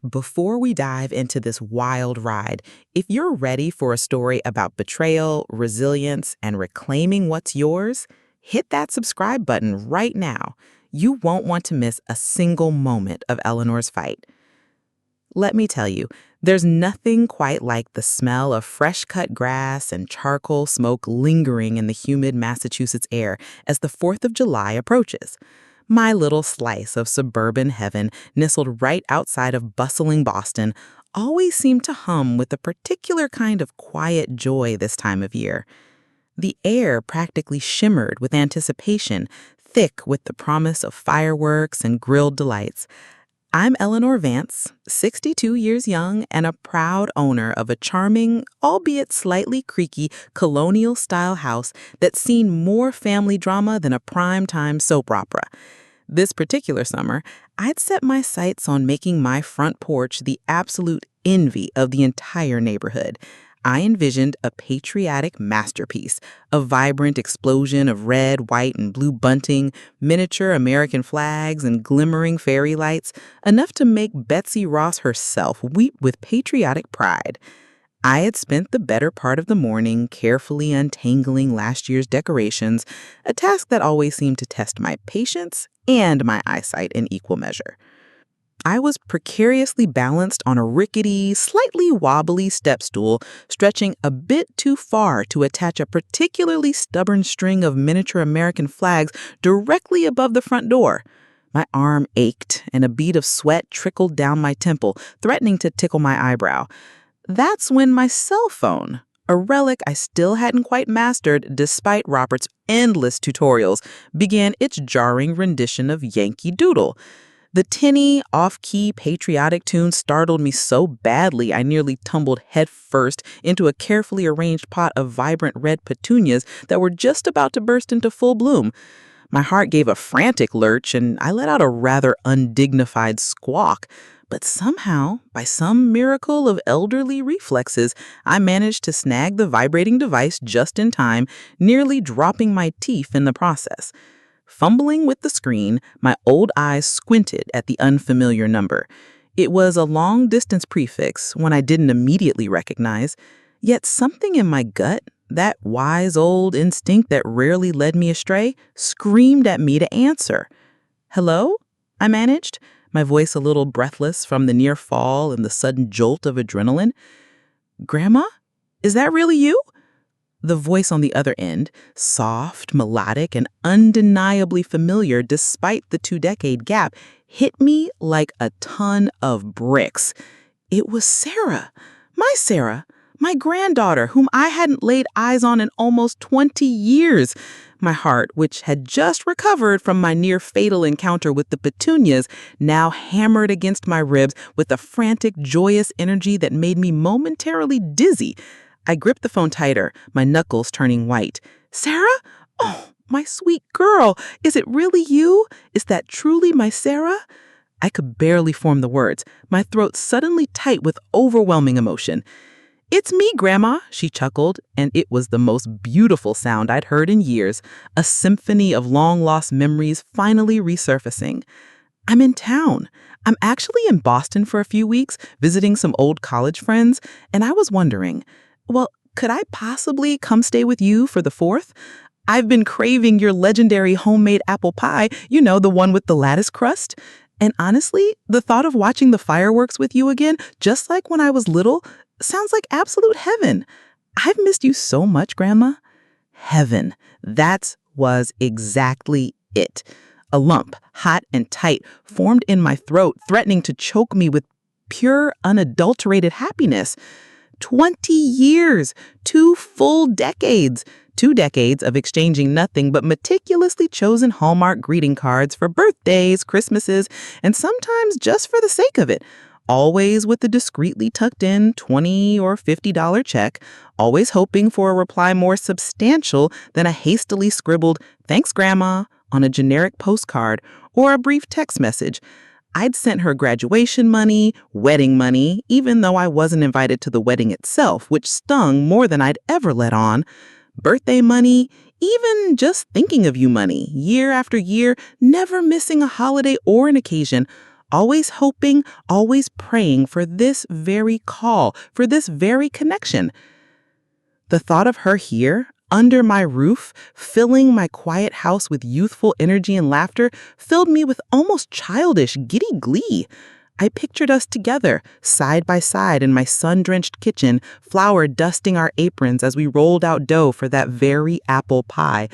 Before we dive into this wild ride, if you're ready for a story about betrayal, resilience, and reclaiming what's yours, hit that subscribe button right now. You won't want to miss a single moment of Eleanor's fight. Let me tell you, there's nothing quite like the smell of fresh-cut grass and charcoal smoke lingering in the humid Massachusetts air as the 4th of July approaches. My little slice of suburban heaven, nestled right outside of bustling Boston, always seemed to hum with a particular kind of quiet joy this time of year. The air practically shimmered with anticipation, thick with the promise of fireworks and grilled delights. I'm Eleanor Vance, 62 years young and a proud owner of a charming, albeit slightly creaky, colonial-style house that's seen more family drama than a prime-time soap opera. This particular summer, I'd set my sights on making my front porch the absolute envy of the entire neighborhood. I envisioned a patriotic masterpiece, a vibrant explosion of red, white, and blue bunting, miniature American flags, and glimmering fairy lights, enough to make Betsy Ross herself weep with patriotic pride. I had spent the better part of the morning carefully untangling last year's decorations, a task that always seemed to test my patience and my eyesight in equal measure. I was precariously balanced on a rickety, slightly wobbly step stool, stretching a bit too far to attach a particularly stubborn string of miniature American flags directly above the front door. My arm ached, and a bead of sweat trickled down my temple, threatening to tickle my eyebrow. That's when my cell phone, a relic I still hadn't quite mastered despite Robert's endless tutorials, began its jarring rendition of Yankee Doodle. The tinny, off-key, patriotic tune startled me so badly I nearly tumbled headfirst into a carefully arranged pot of vibrant red petunias that were just about to burst into full bloom. My heart gave a frantic lurch, and I let out a rather undignified squawk. But somehow, by some miracle of elderly reflexes, I managed to snag the vibrating device just in time, nearly dropping my teeth in the process. Fumbling with the screen, my old eyes squinted at the unfamiliar number. It was a long-distance prefix, one I didn't immediately recognize, yet something in my gut, that wise old instinct that rarely led me astray, screamed at me to answer. "Hello?" I managed, my voice a little breathless from the near fall and the sudden jolt of adrenaline. "Grandma? Is that really you?" The voice on the other end, soft, melodic, and undeniably familiar despite the 2-decade gap, hit me like a ton of bricks. It was Sarah, my granddaughter, whom I hadn't laid eyes on in almost 20 years. My heart, which had just recovered from my near-fatal encounter with the petunias, now hammered against my ribs with a frantic, joyous energy that made me momentarily dizzy. I gripped the phone tighter, my knuckles turning white. "Sarah? Oh, my sweet girl, is it really you? Is that truly my Sarah?" I could barely form the words, my throat suddenly tight with overwhelming emotion. "It's me, Grandma," she chuckled, and it was the most beautiful sound I'd heard in years, a symphony of long-lost memories finally resurfacing. "I'm in town. I'm actually in Boston for a few weeks, visiting some old college friends, and I was wondering, well, could I possibly come stay with you for the 4th? I've been craving your legendary homemade apple pie, the one with the lattice crust. And honestly, the thought of watching the fireworks with you again, just like when I was little, sounds like absolute heaven. I've missed you so much, Grandma." Heaven. That was exactly it. A lump, hot and tight, formed in my throat, threatening to choke me with pure, unadulterated happiness. 20 years, 2 full decades, 2 decades of exchanging nothing but meticulously chosen Hallmark greeting cards for birthdays, Christmases, and sometimes just for the sake of it. Always with a discreetly tucked in $20 or $50 check, always hoping for a reply more substantial than a hastily scribbled "Thanks, Grandma" on a generic postcard or a brief text message. I'd sent her graduation money, wedding money, even though I wasn't invited to the wedding itself, which stung more than I'd ever let on. Birthday money, even just thinking of you money, year after year, never missing a holiday or an occasion, always hoping, always praying for this very call, for this very connection. The thought of her here, under my roof, filling my quiet house with youthful energy and laughter, filled me with almost childish, giddy glee. I pictured us together, side by side in my sun-drenched kitchen, flour dusting our aprons as we rolled out dough for that very apple pie.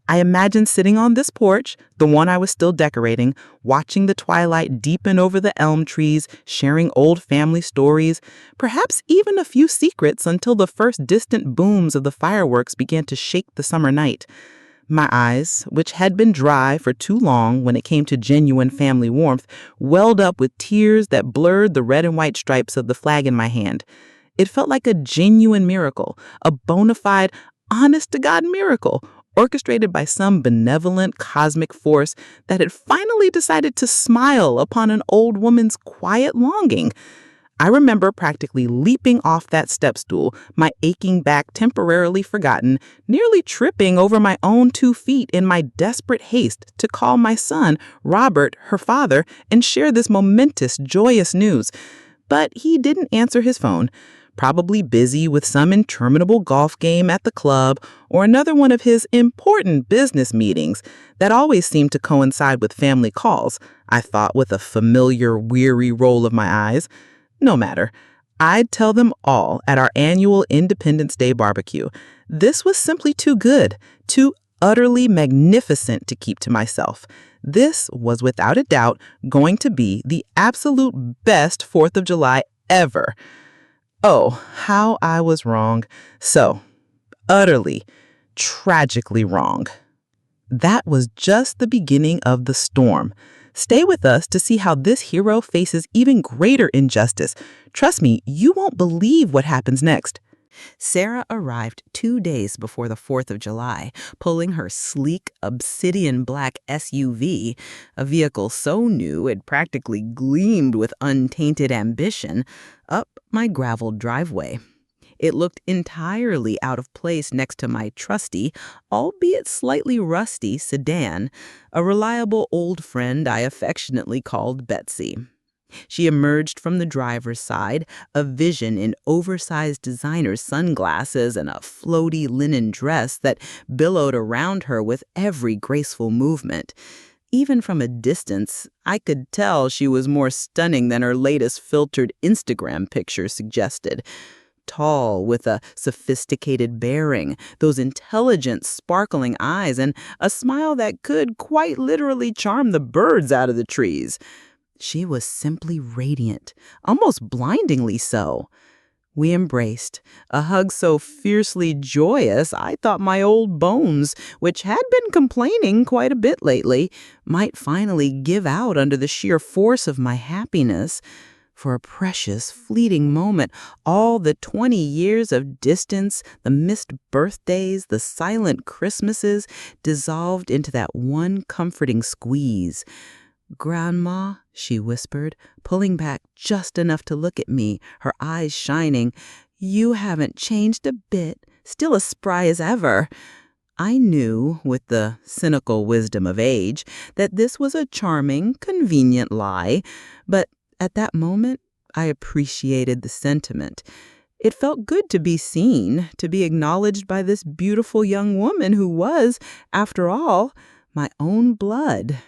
I imagined sitting on this porch, the one I was still decorating, watching the twilight deepen over the elm trees, sharing old family stories, perhaps even a few secrets until the first distant booms of the fireworks began to shake the summer night. My eyes, which had been dry for too long when it came to genuine family warmth, welled up with tears that blurred the red and white stripes of the flag in my hand. It felt like a genuine miracle, a bona fide, honest-to-God miracle, orchestrated by some benevolent cosmic force that had finally decided to smile upon an old woman's quiet longing. I remember practically leaping off that step stool, my aching back temporarily forgotten, nearly tripping over my own 2 feet in my desperate haste to call my son, Robert, her father, and share this momentous, joyous news. But he didn't answer his phone, probably busy with some interminable golf game at the club or another one of his important business meetings that always seemed to coincide with family calls, I thought with a familiar, weary roll of my eyes. No matter. I'd tell them all at our annual Independence Day barbecue. This was simply too good, too utterly magnificent to keep to myself. This was without a doubt going to be the absolute best 4th of July ever. Oh, how I was wrong. So, utterly, tragically wrong. That was just the beginning of the storm. Stay with us to see how this hero faces even greater injustice. Trust me, you won't believe what happens next. Sarah arrived 2 days before the 4th of July, pulling her sleek, obsidian black SUV, a vehicle so new it practically gleamed with untainted ambition, up my graveled driveway. It looked entirely out of place next to my trusty, albeit slightly rusty, sedan, a reliable old friend I affectionately called Betsy. She emerged from the driver's side, a vision in oversized designer sunglasses and a floaty linen dress that billowed around her with every graceful movement. Even from a distance, I could tell she was more stunning than her latest filtered Instagram picture suggested. Tall, with a sophisticated bearing, those intelligent, sparkling eyes, and a smile that could quite literally charm the birds out of the trees. She was simply radiant, almost blindingly so. We embraced, a hug so fiercely joyous I thought my old bones, which had been complaining quite a bit lately, might finally give out under the sheer force of my happiness. For a precious, fleeting moment, all the 20 years of distance, the missed birthdays, the silent Christmases, dissolved into that one comforting squeeze. "Grandma," she whispered, pulling back just enough to look at me, her eyes shining, "you haven't changed a bit, still as spry as ever." I knew, with the cynical wisdom of age, that this was a charming, convenient lie, but at that moment, I appreciated the sentiment. It felt good to be seen, to be acknowledged by this beautiful young woman who was, after all, my own blood.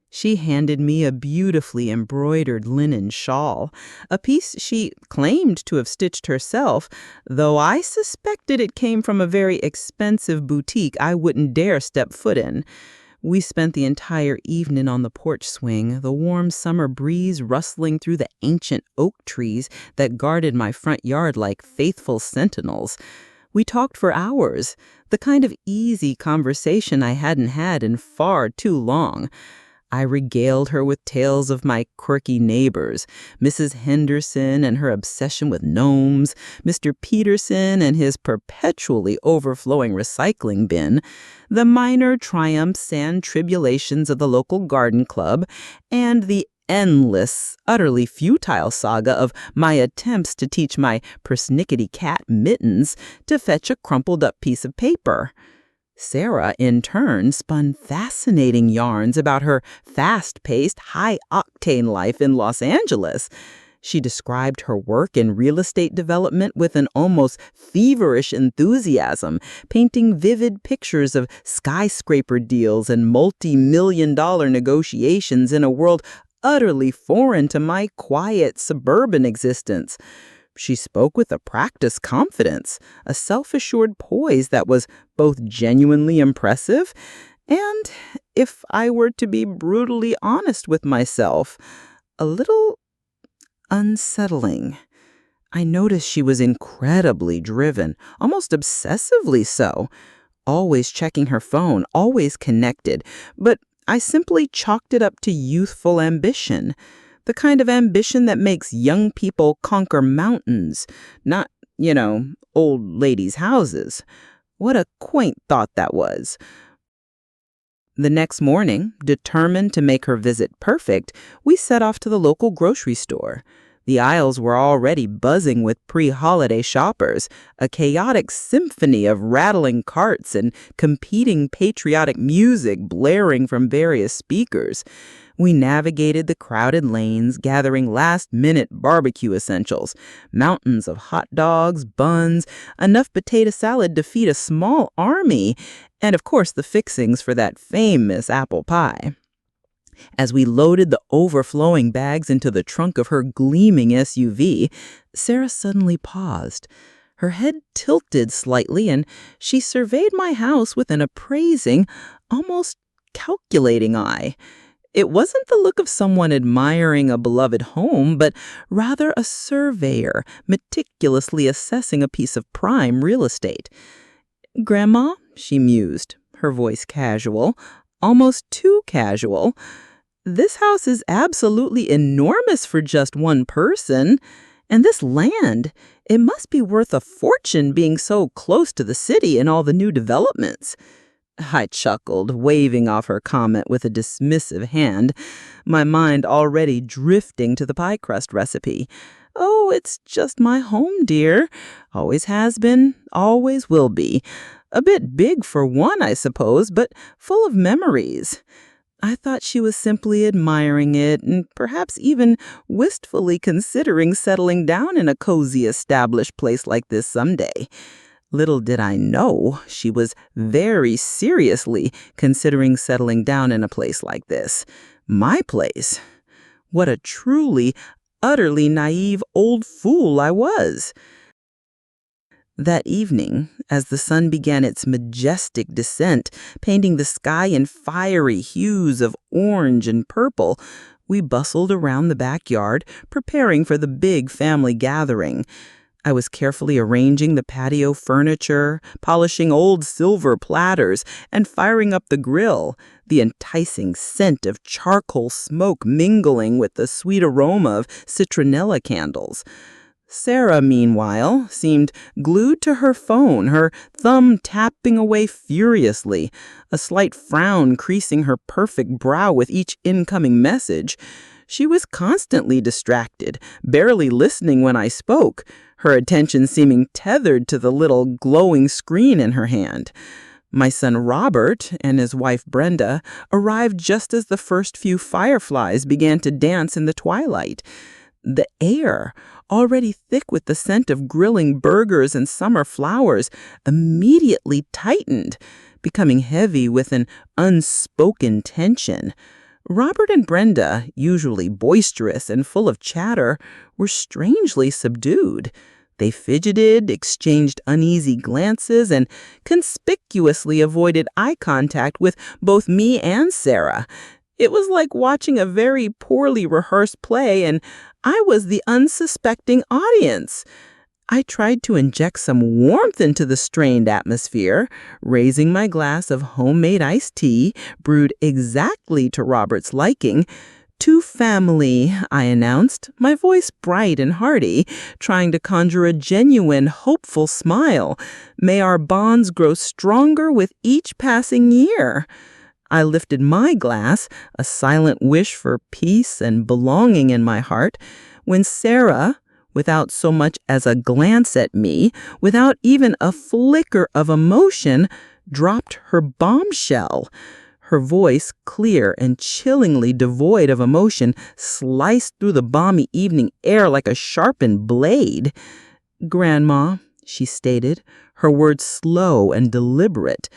She handed me a beautifully embroidered linen shawl, a piece she claimed to have stitched herself, though I suspected it came from a very expensive boutique I wouldn't dare step foot in. We spent the entire evening on the porch swing, the warm summer breeze rustling through the ancient oak trees that guarded my front yard like faithful sentinels. We talked for hours, the kind of easy conversation I hadn't had in far too long. I regaled her with tales of my quirky neighbors, Mrs. Henderson and her obsession with gnomes, Mr. Peterson and his perpetually overflowing recycling bin, the minor triumphs and tribulations of the local garden club, and the endless, utterly futile saga of my attempts to teach my persnickety cat Mittens to fetch a crumpled-up piece of paper. Sarah, in turn, spun fascinating yarns about her fast-paced, high-octane life in Los Angeles. She described her work in real estate development with an almost feverish enthusiasm, painting vivid pictures of skyscraper deals and multi-million-dollar negotiations in a world utterly foreign to my quiet suburban existence. She spoke with a practiced confidence, a self-assured poise that was both genuinely impressive and, if I were to be brutally honest with myself, a little unsettling. I noticed she was incredibly driven, almost obsessively so, always checking her phone, always connected, but I simply chalked it up to youthful ambition. The kind of ambition that makes young people conquer mountains, not, old ladies' houses. What a quaint thought that was. The next morning, determined to make her visit perfect, we set off to the local grocery store. The aisles were already buzzing with pre-holiday shoppers, a chaotic symphony of rattling carts and competing patriotic music blaring from various speakers. We navigated the crowded lanes, gathering last-minute barbecue essentials, mountains of hot dogs, buns, enough potato salad to feed a small army, and of course the fixings for that famous apple pie. As we loaded the overflowing bags into the trunk of her gleaming SUV, Sarah suddenly paused. Her head tilted slightly, and she surveyed my house with an appraising, almost calculating eye. It wasn't the look of someone admiring a beloved home, but rather a surveyor meticulously assessing a piece of prime real estate. "Grandma," she mused, her voice casual, almost too casual, "this house is absolutely enormous for just one person. And this land, it must be worth a fortune being so close to the city and all the new developments." I chuckled, waving off her comment with a dismissive hand, my mind already drifting to the pie crust recipe. "Oh, it's just my home, dear. Always has been, always will be. A bit big for one, I suppose, but full of memories." I thought she was simply admiring it and perhaps even wistfully considering settling down in a cozy, established place like this someday. Little did I know she was very seriously considering settling down in a place like this. My place. What a truly, utterly naive old fool I was. That evening, as the sun began its majestic descent, painting the sky in fiery hues of orange and purple, we bustled around the backyard, preparing for the big family gathering. I was carefully arranging the patio furniture, polishing old silver platters, and firing up the grill, the enticing scent of charcoal smoke mingling with the sweet aroma of citronella candles. Sarah, meanwhile, seemed glued to her phone, her thumb tapping away furiously, a slight frown creasing her perfect brow with each incoming message. She was constantly distracted, barely listening when I spoke, her attention seeming tethered to the little glowing screen in her hand. My son Robert and his wife Brenda arrived just as the first few fireflies began to dance in the twilight. The air, already thick with the scent of grilling burgers and summer flowers, immediately tightened, becoming heavy with an unspoken tension. Robert and Brenda, usually boisterous and full of chatter, were strangely subdued. They fidgeted, exchanged uneasy glances, and conspicuously avoided eye contact with both me and Sarah. It was like watching a very poorly rehearsed play, and I was the unsuspecting audience. I tried to inject some warmth into the strained atmosphere, raising my glass of homemade iced tea, brewed exactly to Robert's liking. "To family," I announced, my voice bright and hearty, trying to conjure a genuine, hopeful smile. "May our bonds grow stronger with each passing year." I lifted my glass, a silent wish for peace and belonging in my heart, when Sarah, without so much as a glance at me, without even a flicker of emotion, dropped her bombshell. Her voice, clear and chillingly devoid of emotion, sliced through the balmy evening air like a sharpened blade. "Grandma," she stated, her words slow and deliberate,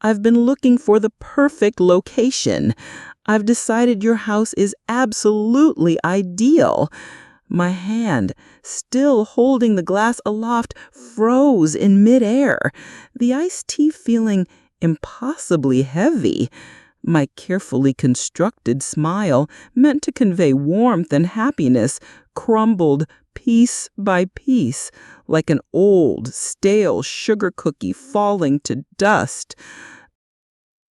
"I've been looking for the perfect location. I've decided your house is absolutely ideal." My hand, still holding the glass aloft, froze in midair, the iced tea feeling impossibly heavy. My carefully constructed smile, meant to convey warmth and happiness, crumbled piece by piece, like an old, stale sugar cookie falling to dust.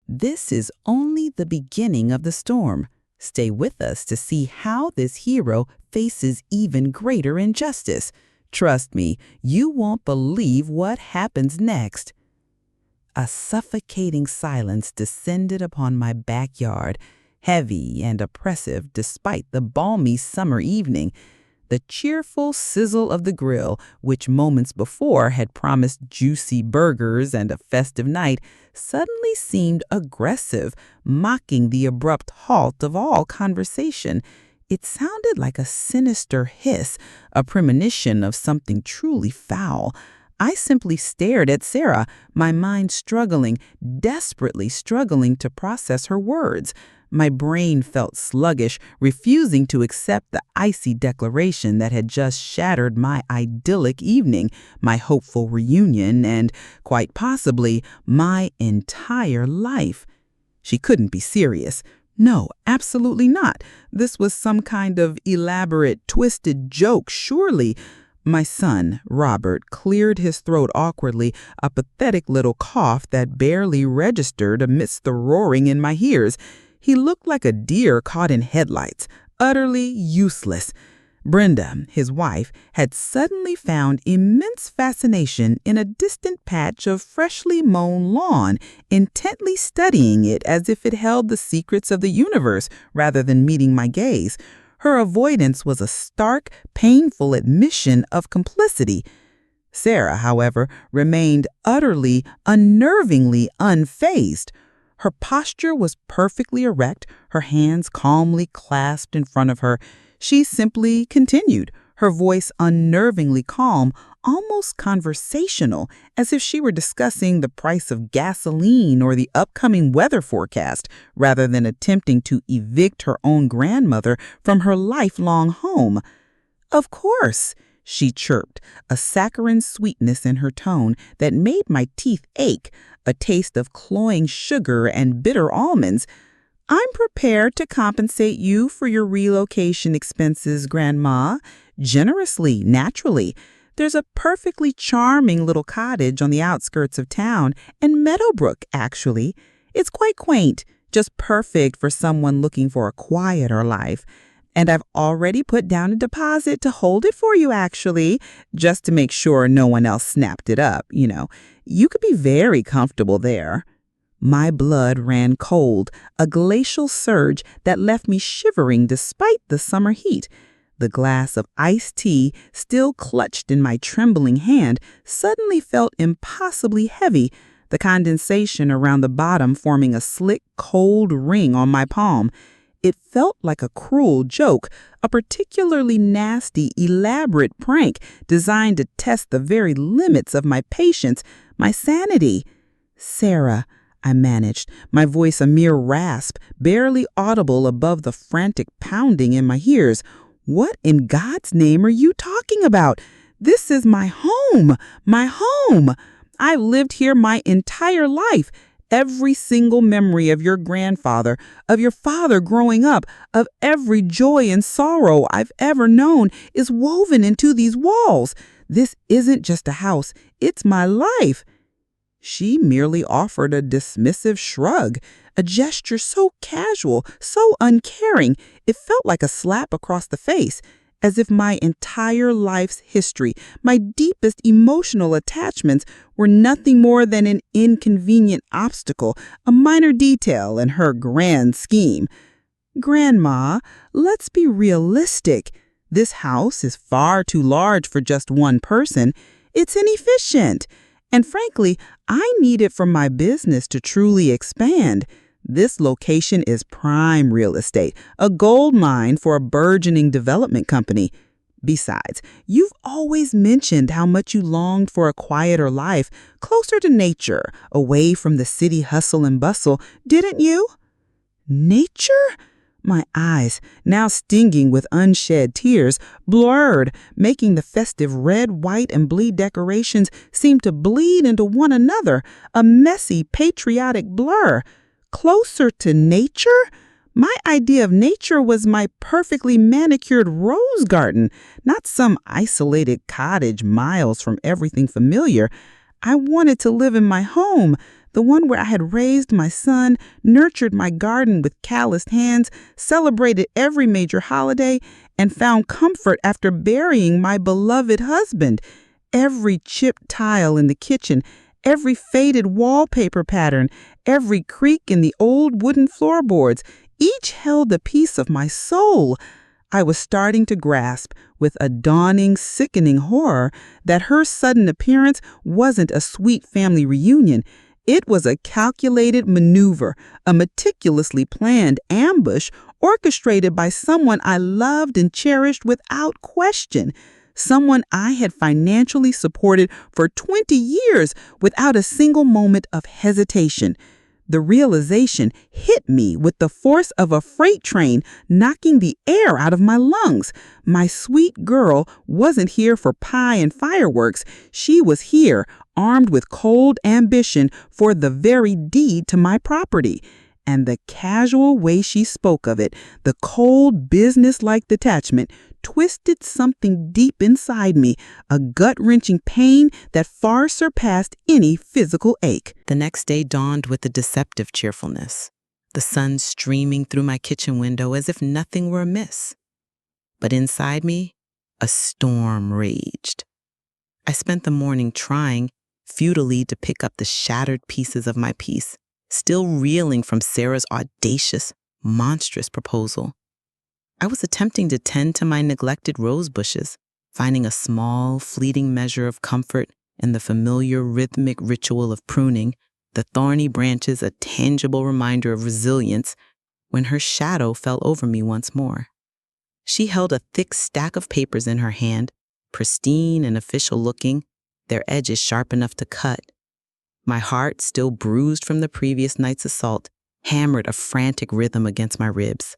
This is only the beginning of the storm. Stay with us to see how this hero faces even greater injustice. Trust me, you won't believe what happens next. A suffocating silence descended upon my backyard, heavy and oppressive despite the balmy summer evening. The cheerful sizzle of the grill, which moments before had promised juicy burgers and a festive night, suddenly seemed aggressive, mocking the abrupt halt of all conversation. It sounded like a sinister hiss, a premonition of something truly foul. I simply stared at Sarah, my mind struggling, desperately struggling to process her words. My brain felt sluggish, refusing to accept the icy declaration that had just shattered my idyllic evening, my hopeful reunion, and, quite possibly, my entire life. She couldn't be serious. No, absolutely not. This was some kind of elaborate, twisted joke, surely. My son, Robert, cleared his throat awkwardly, a pathetic little cough that barely registered amidst the roaring in my ears. He looked like a deer caught in headlights, utterly useless. Brenda, his wife, had suddenly found immense fascination in a distant patch of freshly mown lawn, intently studying it as if it held the secrets of the universe rather than meeting my gaze. Her avoidance was a stark, painful admission of complicity. Sarah, however, remained utterly, unnervingly unfazed. Her posture was perfectly erect, her hands calmly clasped in front of her. She simply continued, her voice unnervingly calm, almost conversational, as if she were discussing the price of gasoline or the upcoming weather forecast, rather than attempting to evict her own grandmother from her lifelong home. "Of course," she chirped, a saccharine sweetness in her tone that made my teeth ache, a taste of cloying sugar and bitter almonds. "I'm prepared to compensate you for your relocation expenses, Grandma, generously, naturally. There's a perfectly charming little cottage on the outskirts of town, in Meadowbrook, actually. It's quite quaint, just perfect for someone looking for a quieter life. And I've already put down a deposit to hold it for you, actually, just to make sure no one else snapped it up, you know. You could be very comfortable there." My blood ran cold, a glacial surge that left me shivering despite the summer heat. The glass of iced tea, still clutched in my trembling hand, suddenly felt impossibly heavy, the condensation around the bottom forming a slick, cold ring on my palm. It felt like a cruel joke, a particularly nasty, elaborate prank designed to test the very limits of my patience, my sanity. "Sarah," I managed, my voice a mere rasp, barely audible above the frantic pounding in my ears. "What in God's name are you talking about? This is my home, my home. I've lived here my entire life. Every single memory of your grandfather, of your father growing up, of every joy and sorrow I've ever known is woven into these walls. This isn't just a house, it's my life." She merely offered a dismissive shrug, a gesture so casual, so uncaring, it felt like a slap across the face, as if my entire life's history, my deepest emotional attachments, were nothing more than an inconvenient obstacle, a minor detail in her grand scheme. "Grandma, let's be realistic. This house is far too large for just one person. It's inefficient. And frankly, I need it for my business to truly expand. This location is prime real estate, a gold mine for a burgeoning development company. Besides, you've always mentioned how much you longed for a quieter life, closer to nature, away from the city hustle and bustle, didn't you? Nature? My eyes, now stinging with unshed tears, blurred, making the festive red, white, and bleed decorations seem to bleed into one another, a messy, patriotic blur. Closer to nature? My idea of nature was my perfectly manicured rose garden, not some isolated cottage miles from everything familiar. I wanted to live in my home, the one where I had raised my son, nurtured my garden with calloused hands, celebrated every major holiday, and found comfort after burying my beloved husband. Every chipped tile in the kitchen, every faded wallpaper pattern, every creak in the old wooden floorboards, each held a piece of my soul. I was starting to grasp, with a dawning, sickening horror, that her sudden appearance wasn't a sweet family reunion. It was a calculated maneuver, a meticulously planned ambush orchestrated by someone I loved and cherished without question, someone I had financially supported for 20 years without a single moment of hesitation. The realization hit me with the force of a freight train knocking the air out of my lungs. My sweet girl wasn't here for pie and fireworks. She was here, armed with cold ambition for the very deed to my property. And the casual way she spoke of it, the cold business-like detachment, twisted something deep inside me, a gut-wrenching pain that far surpassed any physical ache. The next day dawned with a deceptive cheerfulness, the sun streaming through my kitchen window as if nothing were amiss. But inside me, a storm raged. I spent the morning trying, futilely, to pick up the shattered pieces of my peace, still reeling from Sarah's audacious, monstrous proposal. I was attempting to tend to my neglected rose bushes, finding a small, fleeting measure of comfort in the familiar rhythmic ritual of pruning, the thorny branches a tangible reminder of resilience, when her shadow fell over me once more. She held a thick stack of papers in her hand, pristine and official-looking, their edges sharp enough to cut. My heart, still bruised from the previous night's assault, hammered a frantic rhythm against my ribs.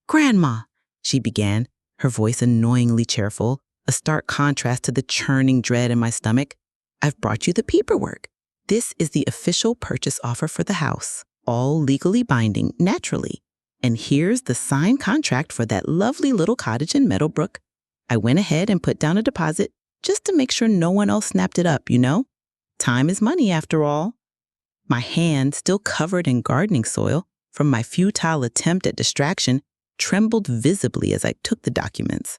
"Grandma," she began, her voice annoyingly cheerful, a stark contrast to the churning dread in my stomach. "I've brought you the paperwork. This is the official purchase offer for the house, all legally binding, naturally. And here's the signed contract for that lovely little cottage in Meadowbrook. I went ahead and put down a deposit just to make sure no one else snapped it up, you know? Time is money, after all." My hand, still covered in gardening soil from my futile attempt at distraction, trembled visibly as I took the documents.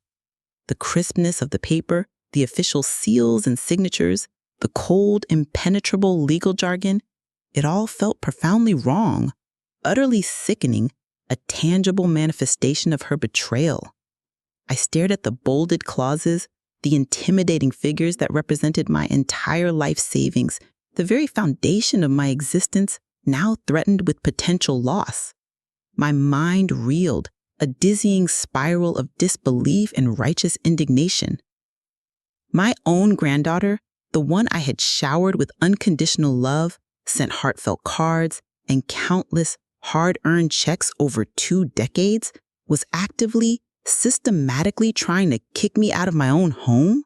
The crispness of the paper, the official seals and signatures, the cold, impenetrable legal jargon, it all felt profoundly wrong, utterly sickening, a tangible manifestation of her betrayal. I stared at the bolded clauses, the intimidating figures that represented my entire life savings, the very foundation of my existence now threatened with potential loss. My mind reeled, a dizzying spiral of disbelief and righteous indignation. My own granddaughter, the one I had showered with unconditional love, sent heartfelt cards, and countless hard-earned checks over 2 decades, was actively, systematically trying to kick me out of my own home?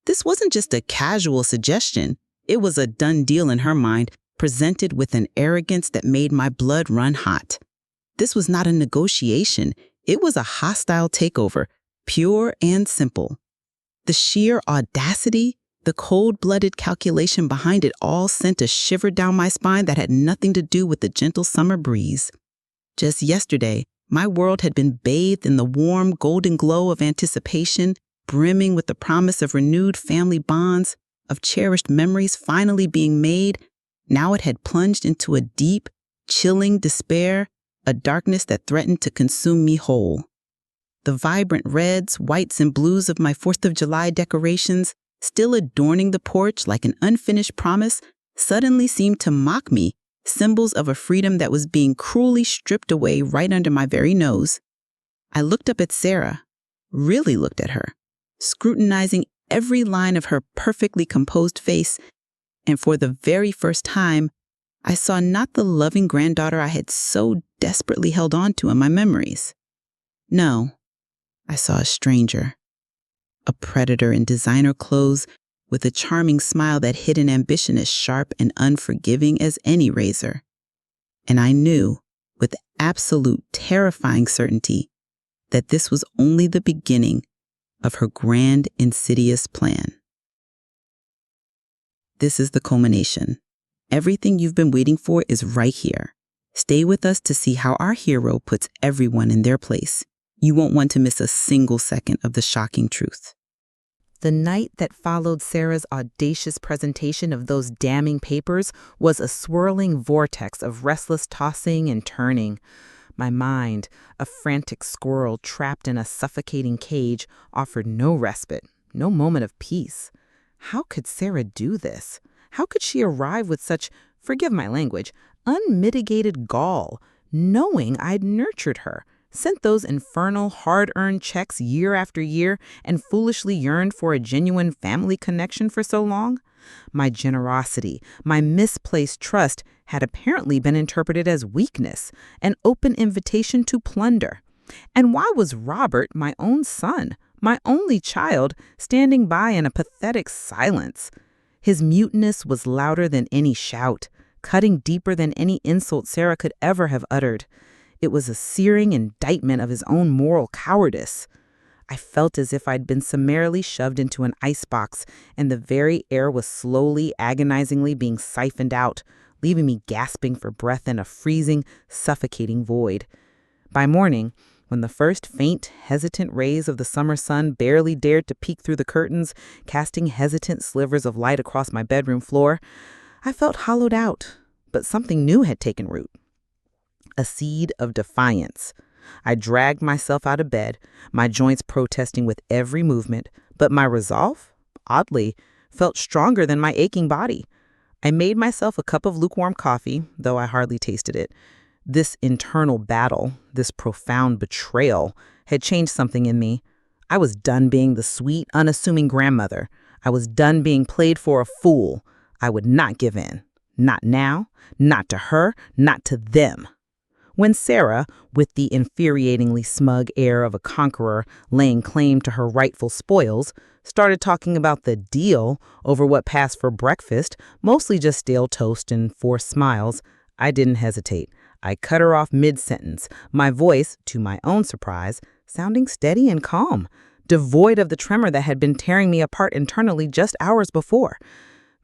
This wasn't just a casual suggestion. It was a done deal in her mind, presented with an arrogance that made my blood run hot. This was not a negotiation. It was a hostile takeover, pure and simple. The sheer audacity, the cold-blooded calculation behind it all sent a shiver down my spine that had nothing to do with the gentle summer breeze. Just yesterday, my world had been bathed in the warm, golden glow of anticipation, brimming with the promise of renewed family bonds, of cherished memories finally being made. Now it had plunged into a deep, chilling despair, a darkness that threatened to consume me whole. The vibrant reds, whites, and blues of my 4th of July decorations, still adorning the porch like an unfinished promise, suddenly seemed to mock me, symbols of a freedom that was being cruelly stripped away right under my very nose. I looked up at Sarah, really looked at her, scrutinizing every line of her perfectly composed face, and for the very first time, I saw not the loving granddaughter I had so desperately held on to in my memories. No, I saw a stranger, a predator in designer clothes with a charming smile that hid an ambition as sharp and unforgiving as any razor. And I knew, with absolute terrifying certainty, that this was only the beginning of her grand, insidious plan. This is the culmination. Everything you've been waiting for is right here. Stay with us to see how our hero puts everyone in their place. You won't want to miss a single second of the shocking truth. The night that followed Sarah's audacious presentation of those damning papers was a swirling vortex of restless tossing and turning. My mind, a frantic squirrel trapped in a suffocating cage, offered no respite, no moment of peace. How could Sarah do this? How could she arrive with such, forgive my language, unmitigated gall, knowing I'd nurtured her, sent those infernal hard-earned checks year after year, and foolishly yearned for a genuine family connection for so long? My generosity, my misplaced trust had apparently been interpreted as weakness, an open invitation to plunder. And why was Robert, my own son, my only child, standing by in a pathetic silence? His muteness was louder than any shout, cutting deeper than any insult Sarah could ever have uttered. It was a searing indictment of his own moral cowardice. I felt as if I'd been summarily shoved into an icebox, and the very air was slowly, agonizingly being siphoned out, leaving me gasping for breath in a freezing, suffocating void. By morning, when the first faint, hesitant rays of the summer sun barely dared to peek through the curtains, casting hesitant slivers of light across my bedroom floor, I felt hollowed out, but something new had taken root. A seed of defiance. I dragged myself out of bed, my joints protesting with every movement, but my resolve, oddly, felt stronger than my aching body. I made myself a cup of lukewarm coffee, though I hardly tasted it. This internal battle, this profound betrayal, had changed something in me. I was done being the sweet, unassuming grandmother. I was done being played for a fool. I would not give in. Not now, not to her, not to them. When Sarah, with the infuriatingly smug air of a conqueror laying claim to her rightful spoils, started talking about the deal over what passed for breakfast, mostly just stale toast and forced smiles, I didn't hesitate. I cut her off mid-sentence, my voice, to my own surprise, sounding steady and calm, devoid of the tremor that had been tearing me apart internally just hours before.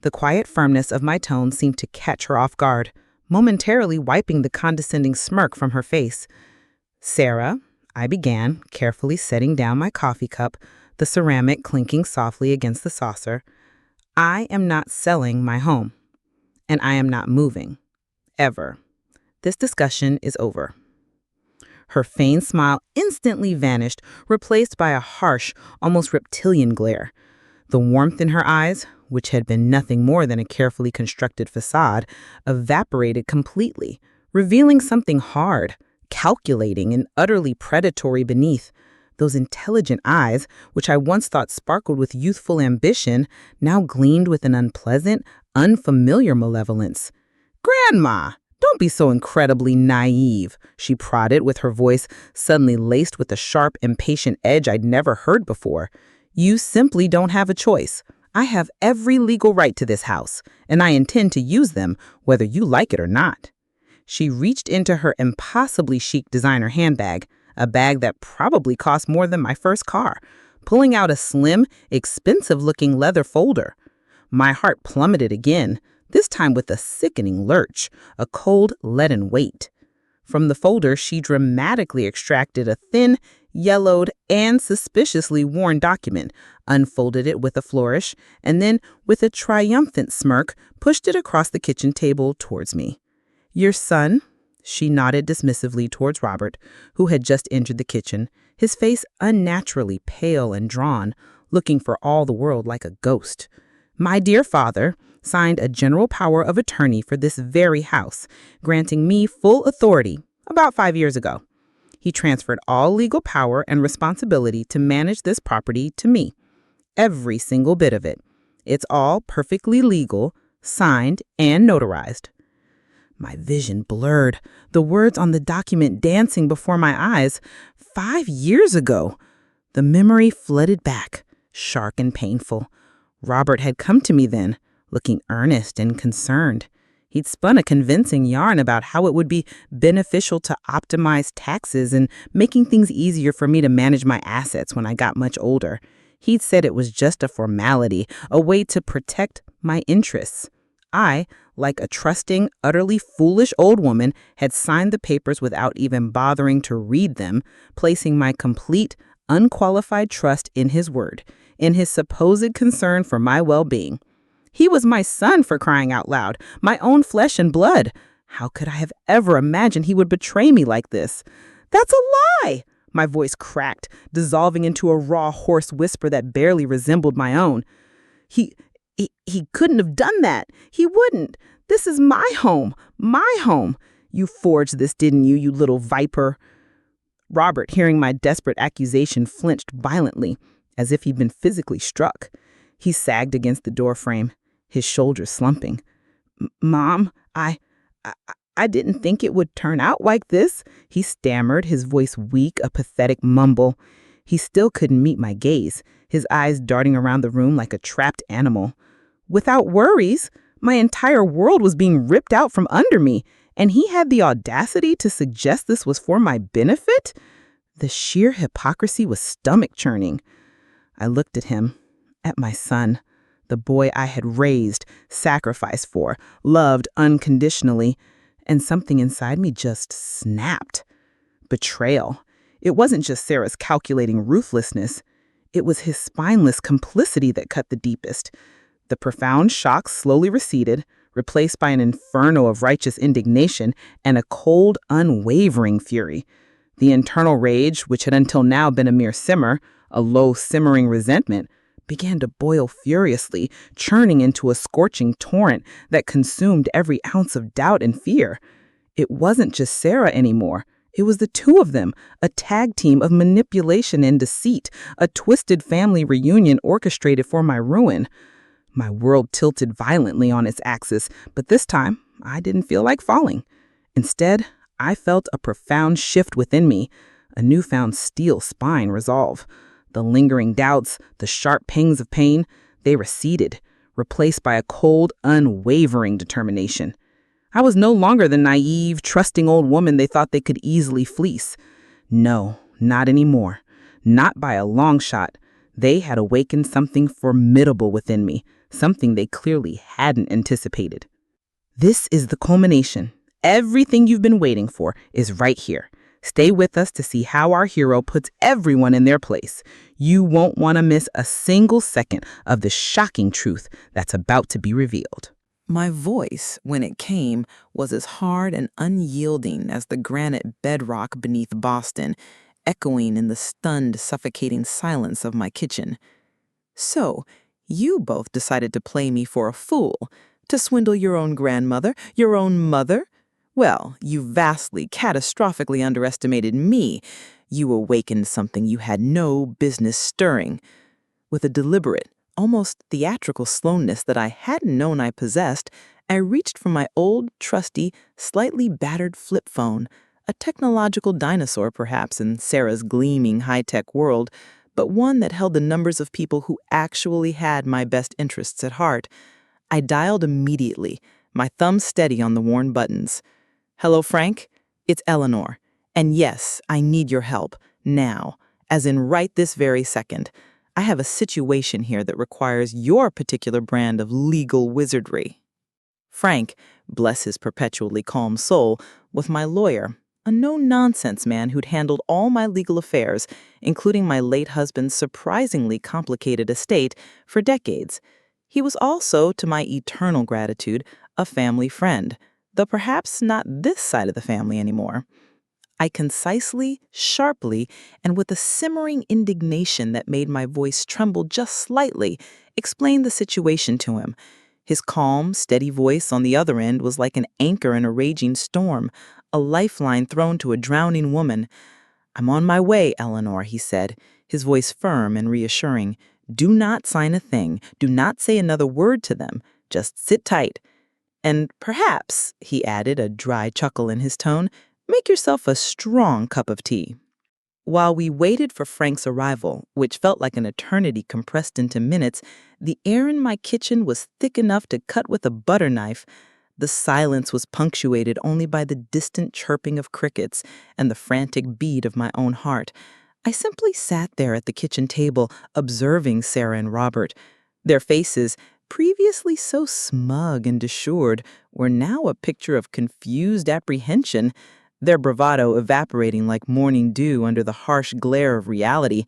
The quiet firmness of my tone seemed to catch her off guard, momentarily wiping the condescending smirk from her face. "Sarah," I began, carefully setting down my coffee cup, the ceramic clinking softly against the saucer, "I am not selling my home, and I am not moving. Ever. This discussion is over." Her feigned smile instantly vanished, replaced by a harsh, almost reptilian glare. The warmth in her eyes, which had been nothing more than a carefully constructed facade, evaporated completely, revealing something hard, calculating, and utterly predatory beneath. Those intelligent eyes, which I once thought sparkled with youthful ambition, now gleamed with an unpleasant, unfamiliar malevolence. "Grandma, don't be so incredibly naive," she prodded, with her voice suddenly laced with a sharp, impatient edge I'd never heard before. "You simply don't have a choice. I have every legal right to this house, and I intend to use them, whether you like it or not." She reached into her impossibly chic designer handbag, a bag that probably cost more than my first car, pulling out a slim, expensive-looking leather folder. My heart plummeted again, this time with a sickening lurch, a cold, leaden weight. From the folder, she dramatically extracted a thin, yellowed, and suspiciously worn document, unfolded it with a flourish, and then, with a triumphant smirk, pushed it across the kitchen table towards me. "Your son," she nodded dismissively towards Robert, who had just entered the kitchen, his face unnaturally pale and drawn, looking for all the world like a ghost. My dear father signed a general power of attorney for this very house, granting me full authority about 5 years ago. He transferred all legal power and responsibility to manage this property to me. Every single bit of it. It's all perfectly legal, signed, and notarized. My vision blurred, the words on the document dancing before my eyes. 5 years ago. The memory flooded back, sharp and painful. Robert had come to me then, looking earnest and concerned. He'd spun a convincing yarn about how it would be beneficial to optimize taxes and making things easier for me to manage my assets when I got much older. He'd said it was just a formality, a way to protect my interests. I, like a trusting, utterly foolish old woman, had signed the papers without even bothering to read them, placing my complete, unqualified trust in his word, in his supposed concern for my well-being. He was my son, for crying out loud, my own flesh and blood. How could I have ever imagined he would betray me like this? That's a lie! My voice cracked, dissolving into a raw, hoarse whisper that barely resembled my own. He couldn't have done that. He wouldn't. This is my home. My home. You forged this, didn't you, you little viper? Robert, hearing my desperate accusation, flinched violently, as if he'd been physically struck. He sagged against the doorframe, his shoulders slumping. Mom, I didn't think it would turn out like this, he stammered, his voice weak, a pathetic mumble. He still couldn't meet my gaze, his eyes darting around the room like a trapped animal. Without worries, my entire world was being ripped out from under me, and he had the audacity to suggest this was for my benefit? The sheer hypocrisy was stomach-churning. I looked at him, at my son, the boy I had raised, sacrificed for, loved unconditionally, and something inside me just snapped. Betrayal. It wasn't just Sarah's calculating ruthlessness. It was his spineless complicity that cut the deepest. The profound shock slowly receded, replaced by an inferno of righteous indignation and a cold, unwavering fury. The internal rage, which had until now been a mere simmer, a low simmering resentment, began to boil furiously, churning into a scorching torrent that consumed every ounce of doubt and fear. It wasn't just Sarah anymore. It was the two of them, a tag team of manipulation and deceit, a twisted family reunion orchestrated for my ruin. My world tilted violently on its axis, but this time I didn't feel like falling. Instead, I felt a profound shift within me, a newfound steel spine resolve. The lingering doubts, the sharp pangs of pain, they receded, replaced by a cold, unwavering determination. I was no longer the naive, trusting old woman they thought they could easily fleece. No, not anymore. Not by a long shot. They had awakened something formidable within me, something they clearly hadn't anticipated. This is the culmination. Everything you've been waiting for is right here. Stay with us to see how our hero puts everyone in their place. You won't want to miss a single second of the shocking truth that's about to be revealed. My voice, when it came, was as hard and unyielding as the granite bedrock beneath Boston, echoing in the stunned, suffocating silence of my kitchen. So, you both decided to play me for a fool, to swindle your own grandmother, your own mother? Well, you vastly, catastrophically underestimated me. You awakened something you had no business stirring. With a deliberate, almost theatrical slowness that I hadn't known I possessed, I reached for my old, trusty, slightly battered flip phone, a technological dinosaur perhaps in Sarah's gleaming high-tech world, but one that held the numbers of people who actually had my best interests at heart. I dialed immediately, my thumb steady on the worn buttons. Hello, Frank? It's Eleanor. And yes, I need your help, now, as in right this very second. I have a situation here that requires your particular brand of legal wizardry. Frank, bless his perpetually calm soul, was my lawyer, a no-nonsense man who'd handled all my legal affairs, including my late husband's surprisingly complicated estate, for decades. He was also, to my eternal gratitude, a family friend, though perhaps not this side of the family anymore. I concisely, sharply, and with a simmering indignation that made my voice tremble just slightly, explained the situation to him. His calm, steady voice on the other end was like an anchor in a raging storm, a lifeline thrown to a drowning woman. "I'm on my way, Eleanor," he said, his voice firm and reassuring. "Do not sign a thing. Do not say another word to them. Just sit tight. And perhaps," he added, a dry chuckle in his tone, "make yourself a strong cup of tea." While we waited for Frank's arrival, which felt like an eternity compressed into minutes, the air in my kitchen was thick enough to cut with a butter knife. The silence was punctuated only by the distant chirping of crickets and the frantic beat of my own heart. I simply sat there at the kitchen table, observing Sarah and Robert. Their faces, previously so smug and assured, were now a picture of confused apprehension, their bravado evaporating like morning dew under the harsh glare of reality.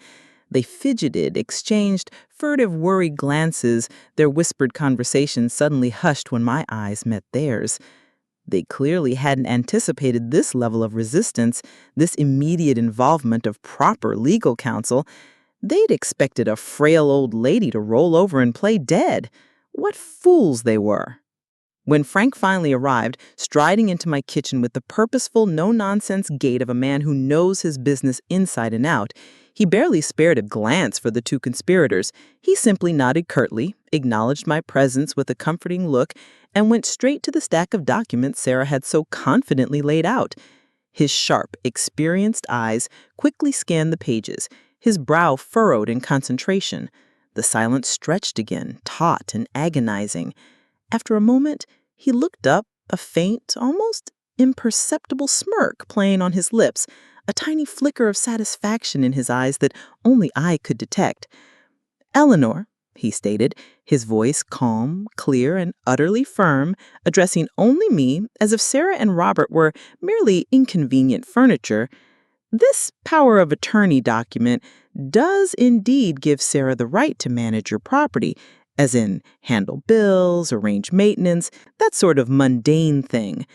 They fidgeted, exchanged furtive, worried glances, their whispered conversations suddenly hushed when my eyes met theirs. They clearly hadn't anticipated this level of resistance, this immediate involvement of proper legal counsel. They'd expected a frail old lady to roll over and play dead. What fools they were! When Frank finally arrived, striding into my kitchen with the purposeful, no-nonsense gait of a man who knows his business inside and out, he barely spared a glance for the two conspirators. He simply nodded curtly, acknowledged my presence with a comforting look, and went straight to the stack of documents Sarah had so confidently laid out. His sharp, experienced eyes quickly scanned the pages, his brow furrowed in concentration. The silence stretched again, taut and agonizing. After a moment, he looked up, a faint, almost imperceptible smirk playing on his lips, a tiny flicker of satisfaction in his eyes that only I could detect. "Eleanor," he stated, his voice calm, clear, and utterly firm, addressing only me as if Sarah and Robert were merely inconvenient furniture, "this power of attorney document does indeed give Sarah the right to manage your property, as in handle bills, arrange maintenance, that sort of mundane thing.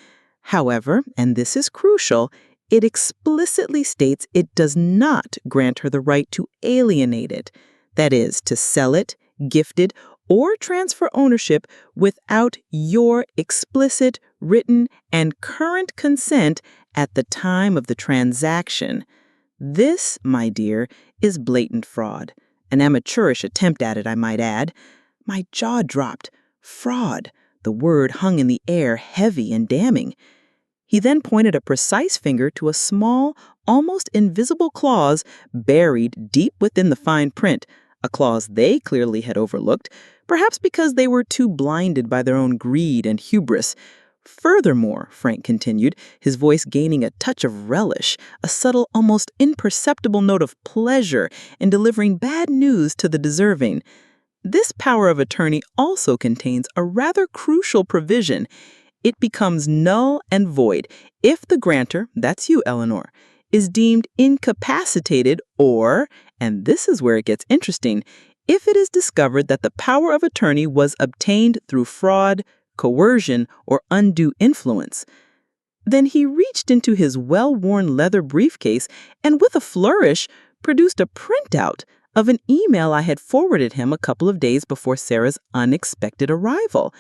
However, and this is crucial, it explicitly states it does not grant her the right to alienate it, that is, to sell it, gift it, or transfer ownership without your explicit, written, and current consent at the time of the transaction. This, my dear, is blatant fraud. An amateurish attempt at it, I might add." My jaw dropped. Fraud. The word hung in the air, heavy and damning. He then pointed a precise finger to a small, almost invisible clause buried deep within the fine print, a clause they clearly had overlooked, perhaps because they were too blinded by their own greed and hubris. "Furthermore," Frank continued, his voice gaining a touch of relish, a subtle, almost imperceptible note of pleasure in delivering bad news to the deserving, "this power of attorney also contains a rather crucial provision. It becomes null and void if the grantor, that's you, Eleanor, is deemed incapacitated or, and this is where it gets interesting, if it is discovered that the power of attorney was obtained through fraud, coercion, or undue influence." Then he reached into his well-worn leather briefcase and with a flourish produced a printout of an email I had forwarded him a couple of days before Sarah's unexpected arrival.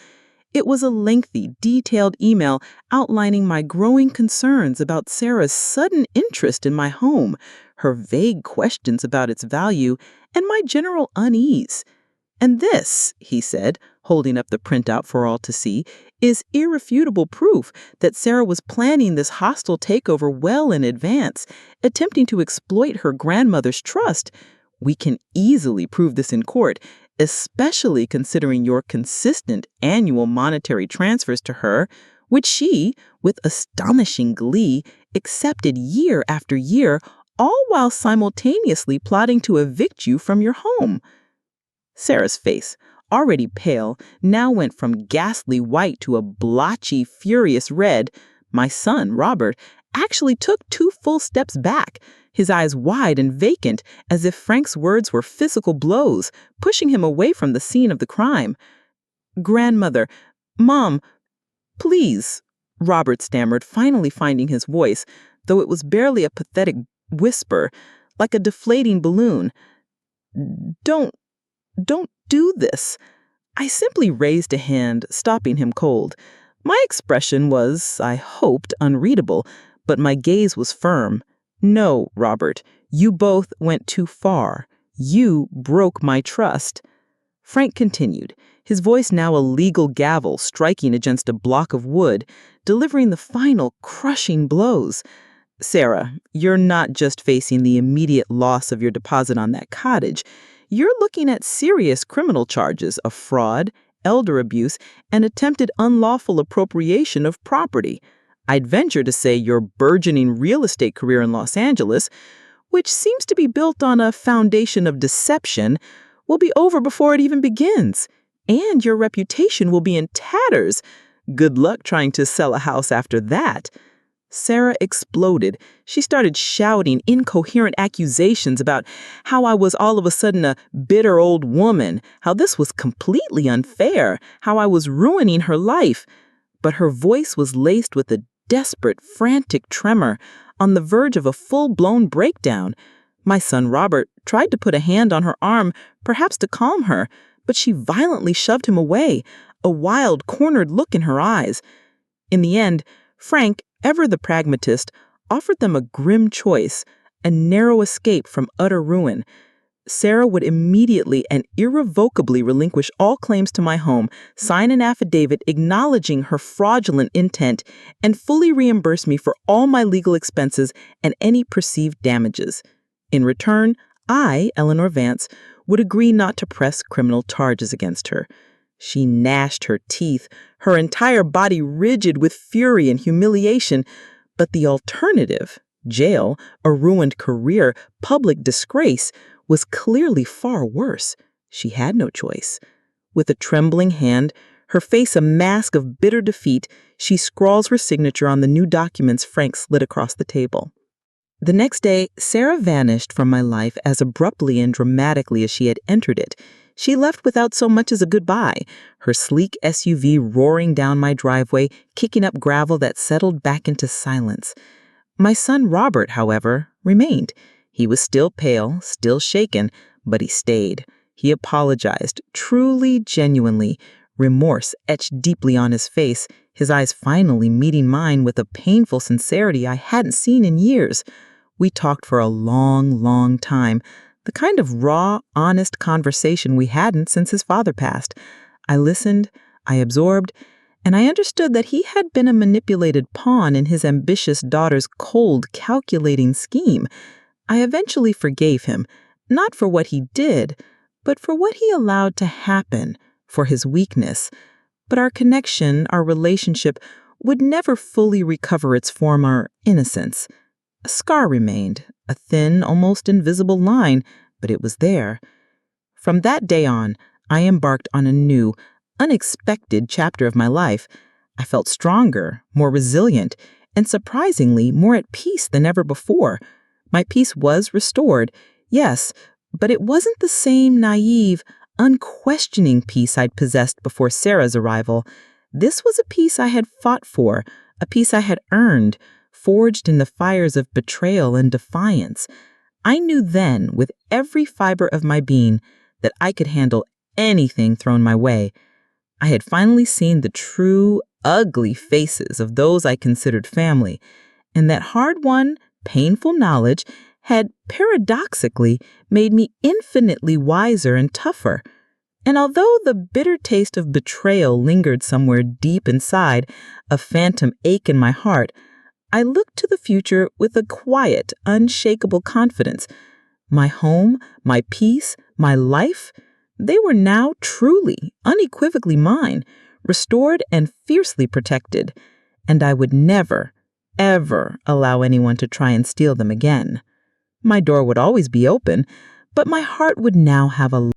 It was a lengthy, detailed email outlining my growing concerns about Sarah's sudden interest in my home, her vague questions about its value, and my general unease. "And this," he said, holding up the printout for all to see, "is irrefutable proof that Sarah was planning this hostile takeover well in advance, attempting to exploit her grandmother's trust. We can easily prove this in court, especially considering your consistent annual monetary transfers to her, which she, with astonishing glee, accepted year after year, all while simultaneously plotting to evict you from your home." Sarah's face, already pale, now went from ghastly white to a blotchy, furious red. My son, Robert, actually took 2 full steps back, his eyes wide and vacant, as if Frank's words were physical blows, pushing him away from the scene of the crime. "Grandmother, Mom, please," Robert stammered, finally finding his voice. though it was barely a pathetic whisper, like a deflating balloon. Don't do this. I simply raised a hand, stopping him cold. My expression was, I hoped, unreadable, but my gaze was firm. No, Robert, you both went too far. You broke my trust. Frank continued, his voice now a legal gavel striking against a block of wood, delivering the final crushing blows. Sarah, you're not just facing the immediate loss of your deposit on that cottage. You're looking at serious criminal charges of fraud, elder abuse, and attempted unlawful appropriation of property. I'd venture to say your burgeoning real estate career in Los Angeles, which seems to be built on a foundation of deception, will be over before it even begins. And your reputation will be in tatters. Good luck trying to sell a house after that. Sarah exploded. She started shouting incoherent accusations about how I was all of a sudden a bitter old woman, how this was completely unfair, how I was ruining her life. But her voice was laced with a desperate, frantic tremor, on the verge of a full-blown breakdown. My son Robert tried to put a hand on her arm, perhaps to calm her, but she violently shoved him away, a wild, cornered look in her eyes. In the end, Frank, ever the pragmatist, offered them a grim choice, a narrow escape from utter ruin. Sarah would immediately and irrevocably relinquish all claims to my home, sign an affidavit acknowledging her fraudulent intent, and fully reimburse me for all my legal expenses and any perceived damages. In return, I, Eleanor Vance, would agree not to press criminal charges against her. She gnashed her teeth, her entire body rigid with fury and humiliation, but the alternative, jail, a ruined career, public disgrace, was clearly far worse. She had no choice. With a trembling hand, her face a mask of bitter defeat, she scrawls her signature on the new documents Frank slid across the table. The next day, Sarah vanished from my life as abruptly and dramatically as she had entered it. She left without so much as a goodbye, her sleek SUV roaring down my driveway, kicking up gravel that settled back into silence. My son Robert, however, remained. He was still pale, still shaken, but he stayed. He apologized, truly, genuinely, remorse etched deeply on his face, his eyes finally meeting mine with a painful sincerity I hadn't seen in years. We talked for a long, long time, the kind of raw, honest conversation we hadn't since his father passed. I listened, I absorbed, and I understood that he had been a manipulated pawn in his ambitious daughter's cold, calculating scheme. I eventually forgave him, not for what he did, but for what he allowed to happen, for his weakness. But our connection, our relationship, would never fully recover its former innocence. A scar remained, a thin, almost invisible line, but it was there. From that day on, I embarked on a new, unexpected chapter of my life. I felt stronger, more resilient, and surprisingly more at peace than ever before. My peace was restored, yes, but it wasn't the same naive, unquestioning peace I'd possessed before Sarah's arrival. This was a peace I had fought for, a peace I had earned, forged in the fires of betrayal and defiance. I knew then, with every fiber of my being, that I could handle anything thrown my way. I had finally seen the true, ugly faces of those I considered family, and that hard-won, painful knowledge had paradoxically made me infinitely wiser and tougher. And although the bitter taste of betrayal lingered somewhere deep inside, a phantom ache in my heart, I looked to the future with a quiet, unshakable confidence. My home, my peace, my life, they were now truly, unequivocally mine, restored and fiercely protected, and I would never, ever allow anyone to try and steal them again. My door would always be open, but my heart would now have a